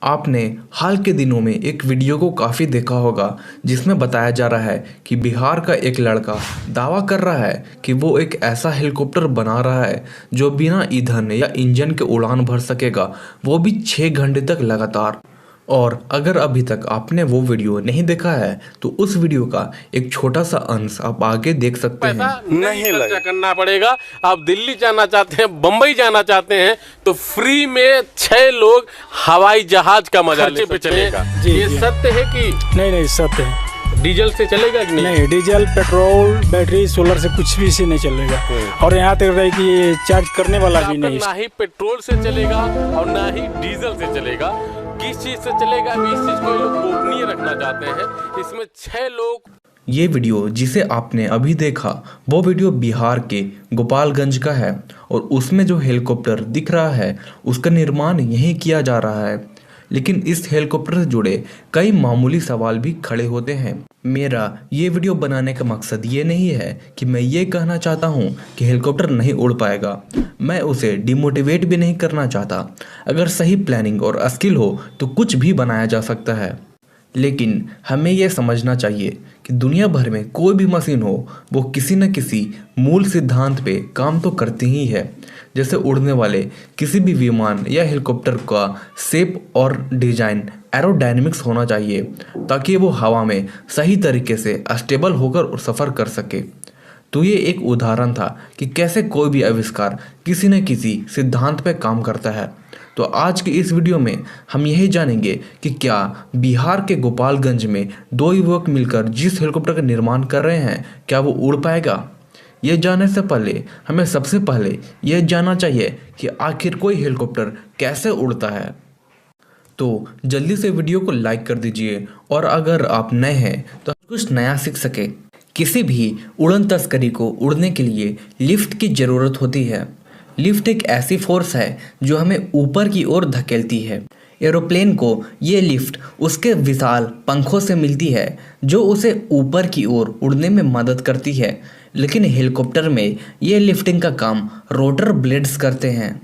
आपने हाल के दिनों में एक वीडियो को काफ़ी देखा होगा जिसमें बताया जा रहा है कि बिहार का एक लड़का दावा कर रहा है कि वो एक ऐसा हेलीकॉप्टर बना रहा है जो बिना ईंधन या इंजन के उड़ान भर सकेगा, वो भी 6 घंटे तक लगातार। और अगर अभी तक आपने वो वीडियो नहीं देखा है तो उस वीडियो का एक छोटा सा अंश आप आगे देख सकते हैं। पैसा नहीं खर्चा करना पड़ेगा। आप दिल्ली जाना चाहते हैं, बम्बई जाना चाहते हैं तो फ्री में 6 लोग हवाई जहाज का मजा ले पे चलेगा। ये सत्य है कि नहीं सत्य है। डीजल से चलेगा कि नहीं, डीजल पेट्रोल बैटरी सोलर से कुछ भी से नहीं चलेगा। और यहाँ तक रहे कि ये चार्ज करने वाला भी नहीं, ना ही पेट्रोल से चलेगा और ना ही डीजल से चलेगा। किस चीज से चलेगा अभी इस चीज को ये लोग गोपनीय रखना चाहते हैं। इसमें 6 लोग। ये वीडियो जिसे आपने अभी देखा वो वीडियो बिहार के गोपालगंज का है और उसमें जो हेलीकॉप्टर दिख रहा है उसका निर्माण यहीं किया जा रहा है। लेकिन इस हेलीकॉप्टर से जुड़े कई मामूली सवाल भी खड़े होते हैं। मेरा ये वीडियो बनाने का मकसद ये नहीं है कि मैं ये कहना चाहता हूँ कि हेलीकॉप्टर नहीं उड़ पाएगा। मैं उसे डिमोटिवेट भी नहीं करना चाहता। अगर सही प्लानिंग और स्किल हो तो कुछ भी बनाया जा सकता है। लेकिन हमें यह समझना चाहिए कि दुनिया भर में कोई भी मशीन हो वो किसी न किसी मूल सिद्धांत पे काम तो करती ही है। जैसे उड़ने वाले किसी भी विमान या हेलीकॉप्टर का शेप और डिजाइन एरोडायनेमिक्स होना चाहिए ताकि वो हवा में सही तरीके से स्टेबल होकर सफ़र कर सके। तो ये एक उदाहरण था कि कैसे कोई भी आविष्कार किसी न किसी सिद्धांत पे काम करता है। तो आज की इस वीडियो में हम यही जानेंगे कि क्या बिहार के गोपालगंज में 2 युवक मिलकर जिस हेलीकॉप्टर का निर्माण कर रहे हैं क्या वो उड़ पाएगा। ये जानने से पहले हमें सबसे पहले यह जानना चाहिए कि आखिर कोई हेलीकॉप्टर कैसे उड़ता है। तो जल्दी से वीडियो को लाइक कर दीजिए और अगर आप नए हैं तो कुछ नया सीख सके। किसी भी उड़न तस्करी को उड़ने के लिए लिफ्ट की ज़रूरत होती है। लिफ्ट एक ऐसी फोर्स है जो हमें ऊपर की ओर धकेलती है। एरोप्लेन को ये लिफ्ट उसके विशाल पंखों से मिलती है जो उसे ऊपर की ओर उड़ने में मदद करती है। लेकिन हेलीकॉप्टर में ये लिफ्टिंग का काम रोटर ब्लेड्स करते हैं,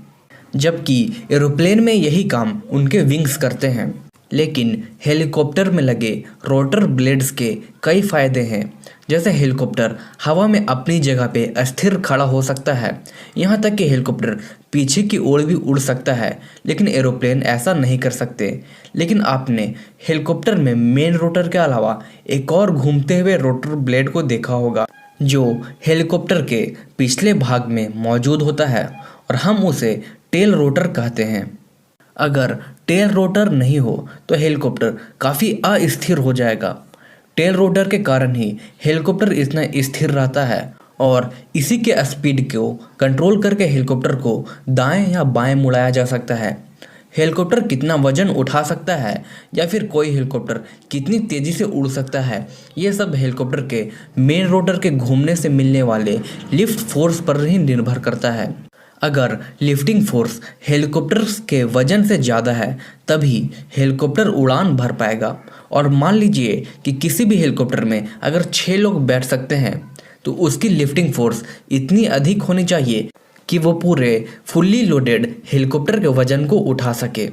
जबकि एरोप्लेन में यही काम उनके विंग्स करते हैं। लेकिन हेलीकॉप्टर में लगे रोटर ब्लेड्स के कई फ़ायदे हैं। जैसे हेलीकॉप्टर हवा में अपनी जगह पे स्थिर खड़ा हो सकता है, यहाँ तक कि हेलीकॉप्टर पीछे की ओर भी उड़ सकता है। लेकिन एरोप्लेन ऐसा नहीं कर सकते। लेकिन आपने हेलीकॉप्टर में मेन रोटर के अलावा एक और घूमते हुए रोटर ब्लेड को देखा होगा जो हेलीकॉप्टर के पिछले भाग में मौजूद होता है और हम उसे टेल रोटर कहते हैं। अगर टेल रोटर नहीं हो तो हेलीकॉप्टर काफ़ी अस्थिर हो जाएगा। टेल रोटर के कारण ही हेलीकॉप्टर इतना स्थिर रहता है और इसी के स्पीड को कंट्रोल करके हेलीकॉप्टर को दाएं या बाएं मुड़ाया जा सकता है। हेलीकॉप्टर कितना वजन उठा सकता है या फिर कोई हेलीकॉप्टर कितनी तेज़ी से उड़ सकता है, ये सब हेलीकॉप्टर के मेन रोटर के घूमने से मिलने वाले लिफ्ट फोर्स पर ही निर्भर करता है। अगर लिफ्टिंग फोर्स हेलीकॉप्टर के वजन से ज़्यादा है तभी हेलीकॉप्टर उड़ान भर पाएगा। और मान लीजिए कि किसी भी हेलीकॉप्टर में अगर 6 लोग बैठ सकते हैं तो उसकी लिफ्टिंग फोर्स इतनी अधिक होनी चाहिए कि वो पूरे फुल्ली लोडेड हेलीकॉप्टर के वजन को उठा सके।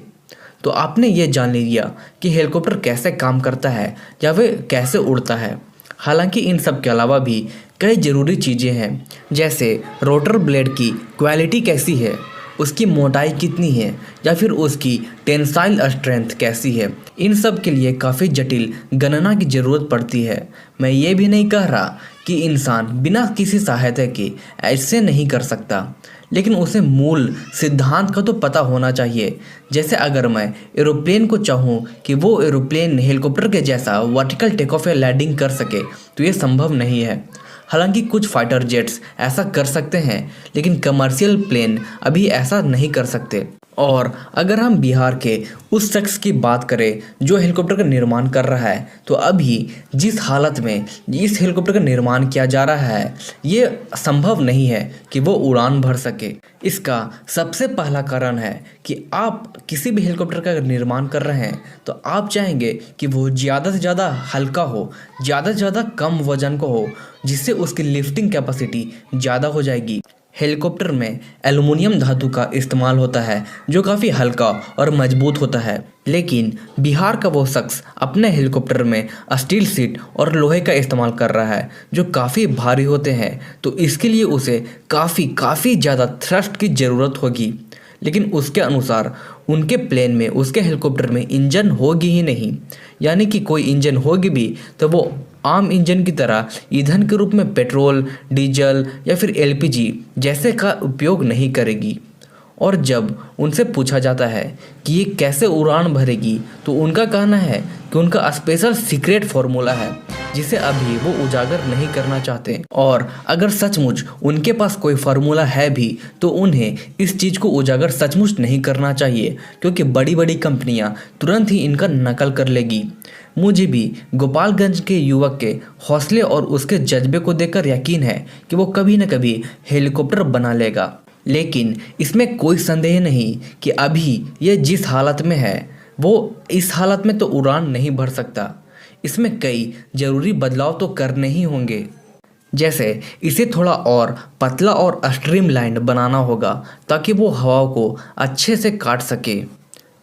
तो आपने ये जान लिया कि हेलीकॉप्टर कैसे काम करता है या वह कैसे उड़ता है। हालांकि इन सब के अलावा भी कई ज़रूरी चीज़ें हैं, जैसे रोटर ब्लेड की क्वालिटी कैसी है, उसकी मोटाई कितनी है या फिर उसकी टेंसाइल स्ट्रेंथ कैसी है। इन सब के लिए काफ़ी जटिल गणना की ज़रूरत पड़ती है। मैं ये भी नहीं कह रहा कि इंसान बिना किसी सहायता के ऐसे नहीं कर सकता, लेकिन उसे मूल सिद्धांत का तो पता होना चाहिए। जैसे अगर मैं एरोप्लेन को चाहूँ कि वो एरोप्लेन हेलीकॉप्टर के जैसा वर्टिकल टेक ऑफ या लैंडिंग कर सके तो ये संभव नहीं है। हालांकि कुछ फाइटर जेट्स ऐसा कर सकते हैं लेकिन कमर्शियल प्लेन अभी ऐसा नहीं कर सकते। और अगर हम बिहार के उस शख्स की बात करें जो हेलीकॉप्टर का निर्माण कर रहा है तो अभी जिस हालत में इस हेलीकॉप्टर का निर्माण किया जा रहा है ये संभव नहीं है कि वो उड़ान भर सके। इसका सबसे पहला कारण है कि आप किसी भी हेलीकॉप्टर का निर्माण कर रहे हैं तो आप चाहेंगे कि वो ज़्यादा से ज़्यादा हल्का हो, ज़्यादा से ज़्यादा कम वजन को हो, जिससे उसकी लिफ्टिंग कैपेसिटी ज़्यादा हो जाएगी। हेलीकॉप्टर में एल्युमिनियम धातु का इस्तेमाल होता है जो काफ़ी हल्का और मजबूत होता है। लेकिन बिहार का वो शख्स अपने हेलीकॉप्टर में स्टील सीट और लोहे का इस्तेमाल कर रहा है जो काफ़ी भारी होते हैं, तो इसके लिए उसे काफ़ी ज़्यादा थ्रस्ट की ज़रूरत होगी। लेकिन उसके अनुसार उनके प्लेन में, उसके हेलीकॉप्टर में इंजन होगी ही नहीं, यानी कि कोई इंजन होगी भी तो वो आम इंजन की तरह ईंधन के रूप में पेट्रोल, डीजल या फिर एलपीजी जैसे का उपयोग नहीं करेगी। और जब उनसे पूछा जाता है कि ये कैसे उड़ान भरेगी, तो उनका कहना है कि उनका स्पेशल सीक्रेट फार्मूला है जिसे अभी वो उजागर नहीं करना चाहते। और अगर सचमुच उनके पास कोई फार्मूला है भी तो उन्हें इस चीज़ को उजागर सचमुच नहीं करना चाहिए, क्योंकि बड़ी बड़ी कंपनियां तुरंत ही इनका नकल कर लेगी। मुझे भी गोपालगंज के युवक के हौसले और उसके जज्बे को देखकर यकीन है कि वो कभी न कभी हेलीकॉप्टर बना लेगा। लेकिन इसमें कोई संदेह नहीं कि अभी ये जिस हालत में है वो इस हालत में तो उड़ान नहीं भर सकता। इसमें कई ज़रूरी बदलाव तो करने ही होंगे, जैसे इसे थोड़ा और पतला और स्ट्रीमलाइन बनाना होगा ताकि वो हवाओं को अच्छे से काट सके।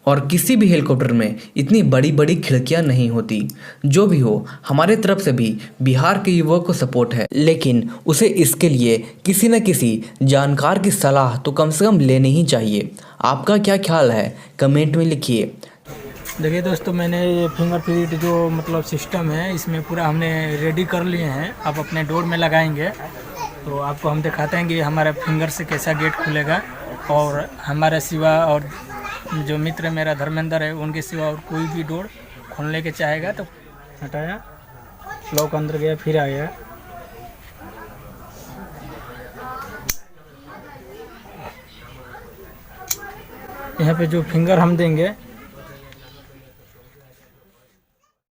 और किसी भी हेलीकॉप्टर में इतनी बड़ी बड़ी खिड़कियां नहीं होती। जो भी हो, हमारे तरफ से भी बिहार के युवाओं को सपोर्ट है, लेकिन उसे इसके लिए किसी न किसी जानकार की सलाह तो कम से कम लेनी ही चाहिए। आपका क्या ख्याल है, कमेंट में लिखिए। देखिए दोस्तों, मैंने ये फिंगरप्रिंट जो मतलब सिस्टम है इसमें पूरा हमने रेडी कर लिए हैं। आप अपने डोर में लगाएंगे तो आपको हम दिखाते हैं कि हमारे फिंगर से कैसा गेट खुलेगा। और हमारे सिवा और जो मित्र मेरा धर्मेंद्र है उनके सिवा और कोई भी डोर खोलने के चाहेगा तो हटाया, लॉक अंदर गया, फिर आ गया। यहाँ पे जो फिंगर हम देंगे